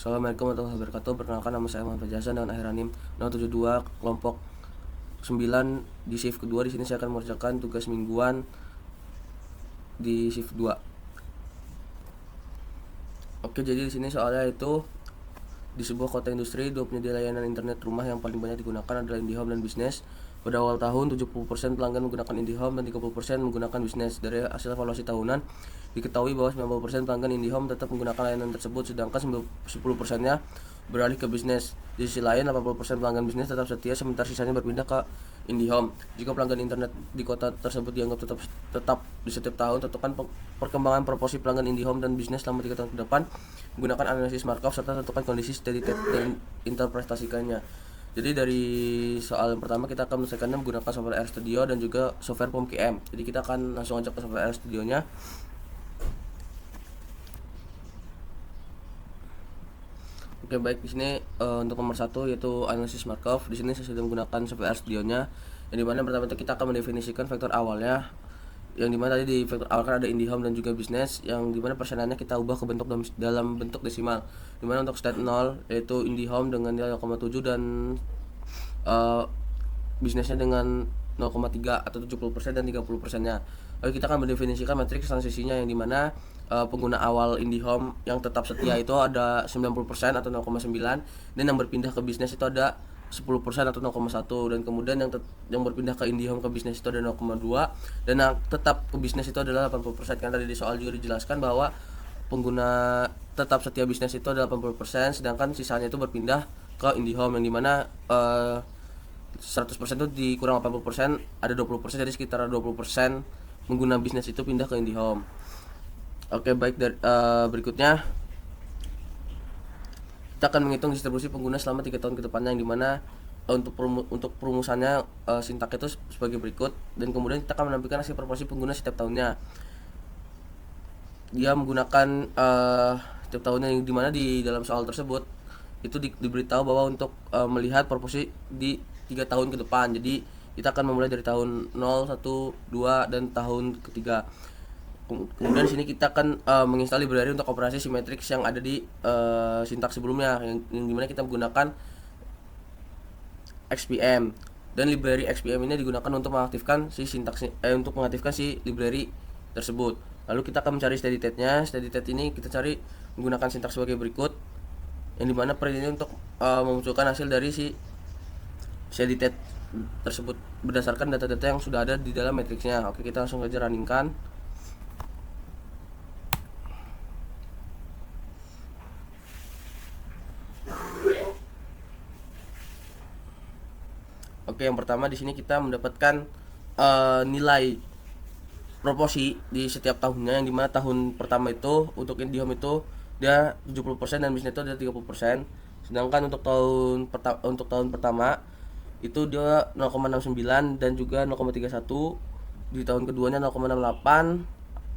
Assalamualaikum warahmatullahi wabarakatuh. Perkenalkan, nama saya Muhammad Fajazan dengan akhir NIM 072 kelompok 9 di shift kedua. Di sini saya akan mengerjakan tugas mingguan di shift 2. Oke, jadi di sini soalnya itu di sebuah kota industri, dua penyedia layanan internet rumah yang paling banyak digunakan adalah IndiHome dan Bisnis. Pada awal tahun, 70% pelanggan menggunakan IndiHome dan 30% menggunakan Bisnis. Dari hasil evaluasi tahunan, diketahui bahwa 90% pelanggan IndiHome tetap menggunakan layanan tersebut, sedangkan 10%-nya beralih ke Bisnis. Di sisi lain, 80% pelanggan Bisnis tetap setia, sementara sisanya berpindah ke IndiHome. Jika pelanggan internet di kota tersebut dianggap tetap di setiap tahun, tentukan perkembangan proporsi pelanggan IndiHome dan Bisnis selama 3 tahun ke depan. Gunakan analisis Markov serta tentukan kondisi steady state dan interpretasikannya. Jadi dari soal yang pertama kita akan menyelesaikannya menggunakan software RStudio dan juga software POMKM. Jadi kita akan langsung aja ke software RStudio-nya. Oke, baik, di sini untuk nomor 1 yaitu analisis Markov. Di sini saya sudah menggunakan software RStudio-nya. Yang dimana pertama itu kita akan mendefinisikan vektor awalnya. Yang dimana tadi di vektor awal kan ada IndiHome dan juga Bisnis, yang dimana persenannya kita ubah ke bentuk dalam bentuk desimal. Dimana untuk state 0 yaitu IndiHome dengan nilai 0,7 dan bisnisnya dengan 0,3 atau 70% dan 30%-nya. Lalu kita akan mendefinisikan matriks transisinya, yang dimana pengguna awal IndiHome yang tetap setia itu ada 90% atau 0,9, dan yang berpindah ke Bisnis itu ada 10% atau 0,1, dan kemudian yang berpindah ke IndiHome ke Bisnis itu ada 0,2, dan yang tetap ke Bisnis itu adalah 80%. Karena tadi di soal juga dijelaskan bahwa pengguna tetap setia Bisnis itu adalah 80%, sedangkan sisanya itu berpindah ke IndiHome, yang dimana 100% itu dikurang 80% ada 20%, jadi sekitar 20% pengguna Bisnis itu pindah ke IndiHome. Oke, baik, berikutnya kita akan menghitung distribusi pengguna selama 3 tahun ke depannya, yang dimana untuk perumusannya sintak itu sebagai berikut, dan kemudian kita akan menampilkan hasil proporsi pengguna setiap tahunnya. Dia menggunakan setiap tahunnya, yang dimana di dalam soal tersebut itu diberitahu bahwa untuk melihat proporsi di 3 tahun ke depan. Jadi kita akan memulai dari tahun 0, 1, 2 dan tahun ketiga. Kemudian di sini kita akan menginstal library untuk operasi simetric yang ada di sintak sebelumnya, yang dimana kita menggunakan XPM, dan library XPM ini digunakan untuk mengaktifkan si mengaktifkan si library tersebut. Lalu kita akan mencari steady state-nya. Steady state ini kita cari menggunakan sintak sebagai berikut, yang dimana print ini untuk memunculkan hasil dari si steady state tersebut berdasarkan data-data yang sudah ada di dalam matriksnya. Oke, kita langsung saja runningkan. Oke, yang pertama di sini kita mendapatkan nilai proporsi di setiap tahunnya, yang dimana tahun pertama itu untuk IndiHome itu dia 70% dan Bisnis itu dia 30%. Sedangkan untuk tahun pertama itu dia 0,69 dan juga 0,31. Di tahun keduanya 0,68,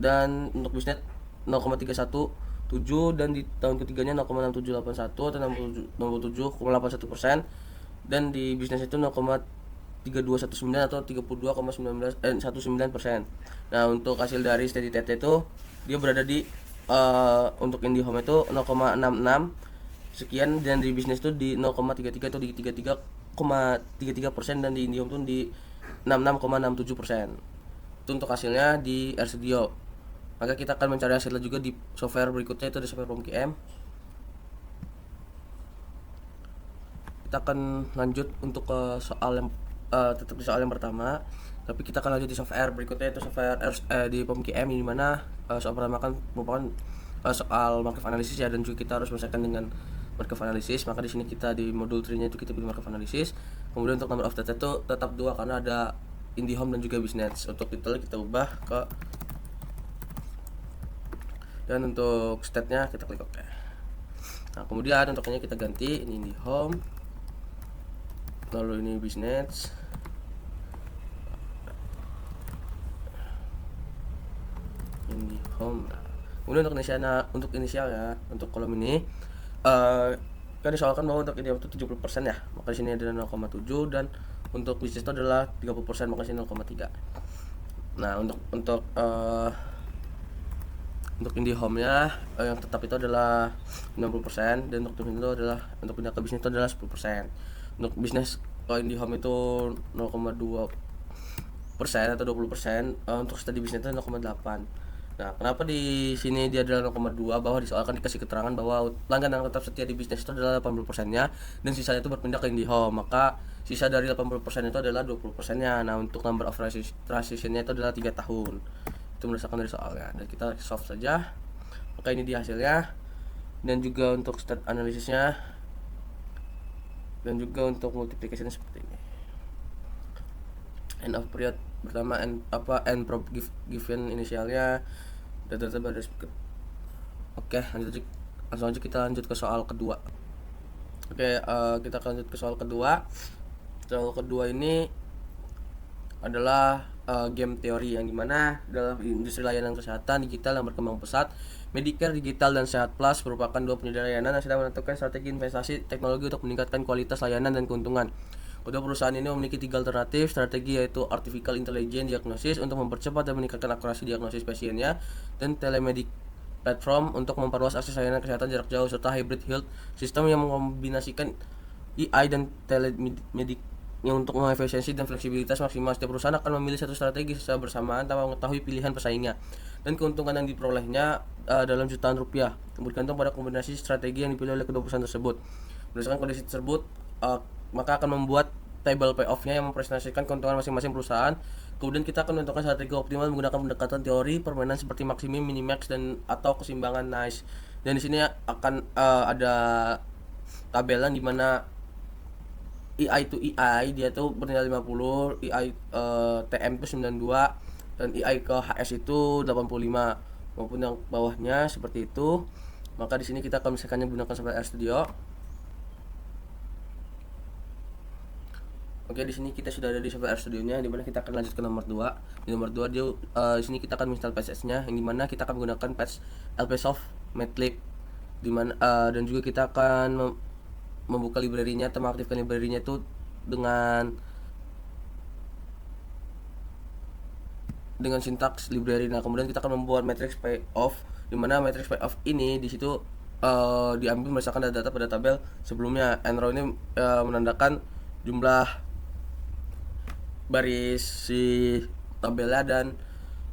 dan untuk Bisnis 0,317, dan di tahun ketiganya 0,6781 atau 67,81%, dan di Bisnis itu 0,3219 atau 32,19%. Nah, untuk hasil dari steady state itu dia berada di untuk IndiHome itu 0,66 sekian, dan di Bisnis itu di 0,33 atau di 33,33%, dan di IndiHome itu di 66,67%. Itu untuk hasilnya di RStudio. Maka kita akan mencari hasilnya juga di software berikutnya, itu di software POMKM. Kita akan lanjut untuk ke soal yang tetap di soal yang pertama, tapi kita akan lanjut di software berikutnya, itu software di POMKM, di mana soal pertama kan merupakan soal Markov analisis ya, dan juga kita harus menyelesaikan dengan Markov analisis. Maka di sini kita di modul 3-nya itu kita pilih Markov analisis. Kemudian untuk number of data itu tetap 2 karena ada IndiHome dan juga Bisnis. Untuk itu kita ubah ke, dan untuk state-nya kita klik OK. Nah, kemudian untuknya kita ganti ini IndiHome, lalu ini Bisnis, IndiHome. Kemudian untuk inisialnya untuk kolom ini kan disoalkan bahwa untuk IndiHome itu 70% ya, maka di sini ada 0,7, dan untuk Bisnis itu adalah 30%, maka di sini 0,3. Nah, untuk Untuk IndiHome-nya yang tetap itu adalah 90%, dan untuk tim itu adalah untuk pindah ke bisnis itu adalah 10%. Untuk bisnis IndiHome itu 0,2% atau 20%, untuk studi bisnis itu 0,8. Nah, kenapa di sini dia adalah 0,2? Bahwa disoalkan dikasih keterangan bahwa pelanggan yang tetap setia di bisnis itu adalah 80%-nya, dan sisanya itu berpindah ke IndiHome. Maka sisa dari 80% itu adalah 20%-nya. Nah, untuk number of transition-nya itu adalah 3 tahun. Itu berdasarkan dari soalnya, dan kita solve saja. Maka ini dia hasilnya, dan juga untuk stat analisisnya, dan juga untuk multiplication seperti ini. End of period pertama, end prob given inisialnya, data baris. Oke, langsung aja kita lanjut ke soal kedua. Kita lanjut ke soal kedua. Soal kedua ini adalah game teori, yang dimana dalam industri layanan kesehatan digital yang berkembang pesat, Medicare Digital dan Sehat Plus merupakan dua penyedia layanan yang sedang menentukan strategi investasi teknologi untuk meningkatkan kualitas layanan dan keuntungan. Kedua perusahaan ini memiliki 3 alternatif strategi, yaitu Artificial Intelligence Diagnosis untuk mempercepat dan meningkatkan akurasi diagnosis pasiennya, dan Telemedic Platform untuk memperluas akses layanan kesehatan jarak jauh, serta Hybrid Health System yang mengombinasikan AI dan telemedic yang untuk mengefisiensi dan fleksibilitas maksimal. Setiap perusahaan akan memilih satu strategi secara bersamaan tanpa mengetahui pilihan pesaingnya, dan keuntungan yang diperolehnya dalam jutaan rupiah, bergantung pada kombinasi strategi yang dipilih oleh kedua perusahaan tersebut. Berdasarkan kondisi tersebut, maka akan membuat table payoff-nya yang mempresentasikan keuntungan masing-masing perusahaan. Kemudian kita akan menentukan strategi optimal menggunakan pendekatan teori permainan seperti maksimum, minimax, dan atau keseimbangan nice. Dan di sini akan ada tabelan di mana EI to EI dia tuh bernilai 50, EI TM itu 92, dan EI ke HS itu 85, maupun yang bawahnya seperti itu. Maka di sini kita akan misalkannya menggunakan software RStudio. Oke, di sini kita sudah ada di software RStudio-nya, di mana kita akan lanjut ke nomor 2. Di nomor 2 dia di sini kita akan install patches-nya, yang dimana kita akan menggunakan patch LPsoft Matlib, di mana dan juga kita akan membuka library-nya atau mengaktifkan library-nya itu dengan sintaks library. Nah, kemudian kita akan membuat matrix payoff, di mana matrix payoff ini di situ diambil berdasarkan data-data pada tabel sebelumnya. And row ini menandakan jumlah baris si tabelnya, dan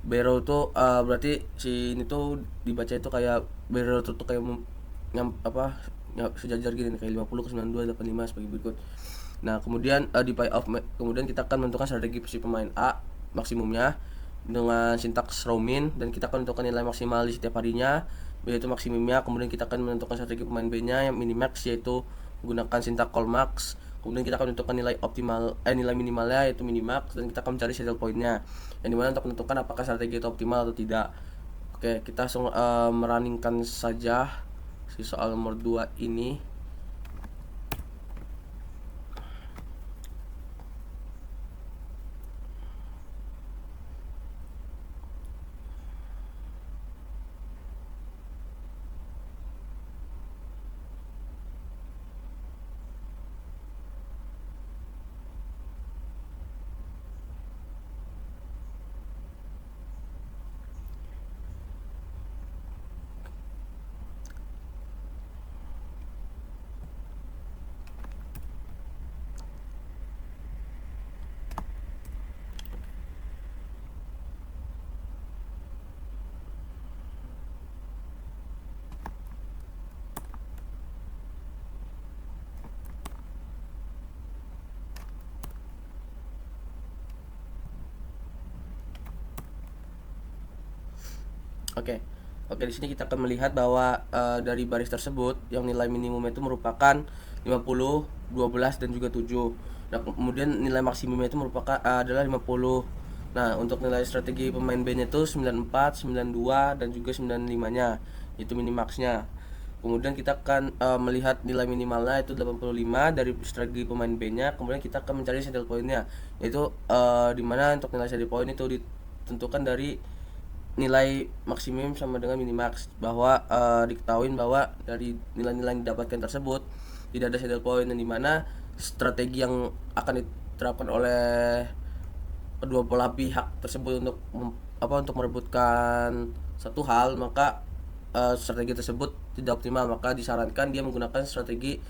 barrow itu berarti si ini tuh dibaca itu kayak barrow tuh kayak sejajar gini kayak 50 ke 92 85 sebagai berikut. Nah, kemudian di payoff, kemudian kita akan menentukan strategi si pemain A maksimumnya dengan sintaks rowmin, dan kita akan menentukan nilai maksimal di setiap harinya yaitu maksimumnya. Kemudian kita akan menentukan strategi pemain B-nya yang minimax, yaitu menggunakan sintaks callmax. Kemudian kita akan menentukan nilai nilai minimalnya yaitu minimax, dan kita akan mencari saddle point-nya, yang dimana untuk menentukan apakah strategi itu optimal atau tidak. Oke, kita langsung merunningkan saja si soal nomor 2 ini. Oke, di sini kita akan melihat bahwa dari baris tersebut yang nilai minimum itu merupakan 50, 12, dan juga 7. Nah, kemudian nilai maksimumnya itu merupakan adalah 50. Nah, untuk nilai strategi pemain B-nya itu 94, 92, dan juga 95-nya, itu minimaxnya. Kemudian kita akan melihat nilai minimalnya itu 85 dari strategi pemain B-nya. Kemudian kita akan mencari saddle point-nya, yaitu dimana untuk nilai saddle point itu ditentukan dari nilai maksimum sama dengan minimax, bahwa diketahui bahwa dari nilai-nilai yang didapatkan tersebut tidak ada saddle point, dan dimana strategi yang akan diterapkan oleh kedua belah pihak tersebut untuk merebutkan satu hal, maka strategi tersebut tidak optimal, maka disarankan dia menggunakan strategi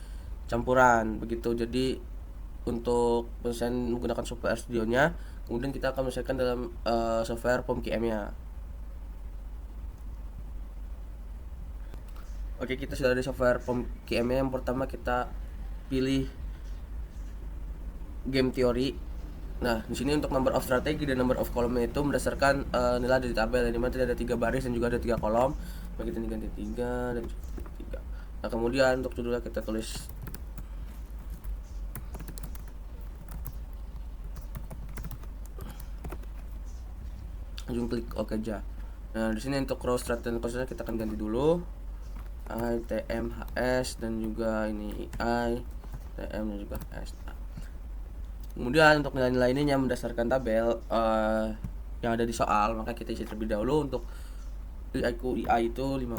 campuran begitu. Jadi untuk penyelesaian menggunakan software studionya, kemudian kita akan menyelesaikan dalam software POM-QM-nya. Oke, kita sudah ada software POM-QM-nya. Yang pertama kita pilih game teori. Nah, di sini untuk number of strategi dan number of column itu berdasarkan nilai dari tabel, di mana ada 3 baris dan juga ada 3 kolom. Maka kita ganti 3 dan 3. Nah, kemudian untuk judulnya kita tulis langsung klik OK aja. Nah, di sini untuk row strat dan column kita akan ganti dulu I, TM, HS dan juga ini I, TM dan juga HS. Kemudian untuk nilai-nilai ini yang berdasarkan tabel yang ada di soal, maka kita isi terlebih dahulu. Untuk I itu 50,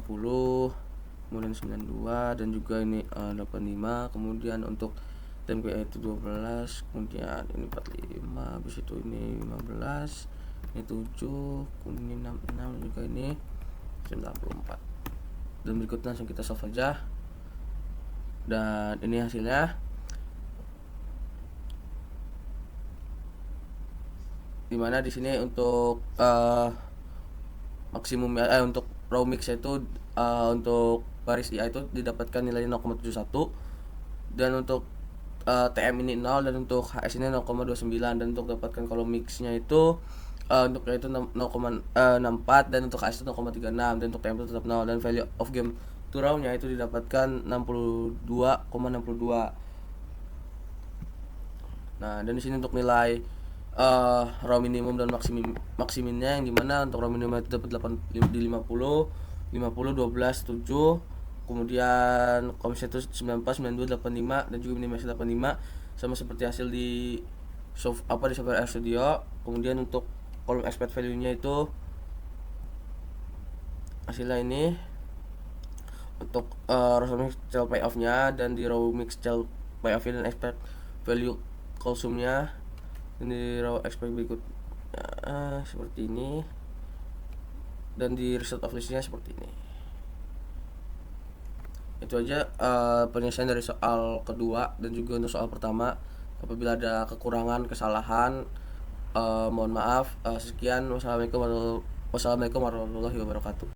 kemudian 92 dan juga ini 85. Kemudian untuk TMQI itu 12, kemudian ini 45, habis itu ini 15, ini 7, kemudian 66 juga ini 94. Dan berikutnya langsung kita solve aja. Dan ini hasilnya. Dimana di sini untuk maksimumnya untuk row mix itu untuk baris IA itu didapatkan nilainya 0,71, dan untuk TM ini 0, dan untuk HS ini 0,29, dan untuk dapatkan kolom mixnya itu untuk yaitu 0,64, dan untuk HS itu 0,36, dan untuk TM itu tetap 0, dan value of game to row nya itu didapatkan 62,62. Nah, dan di sini untuk nilai raw minimum dan maksimumnya, yang dimana untuk raw minimum itu dapat 8 di 50, 12, 7, kemudian komisi itu 94, 92, 85, dan juga minimasi 85, sama seperti hasil di software RStudio. Kemudian untuk kolom expect value nya itu hasilnya ini untuk row mix child payoff nya, dan di row mix child payoff dan expect value konsumnya ini raw expect berikutnya seperti ini, dan di result of listnya seperti ini. Itu aja penyelesaian dari soal kedua dan juga untuk soal pertama. Apabila ada kekurangan, kesalahan, mohon maaf. Sekian, wassalamualaikum warahmatullahi wabarakatuh.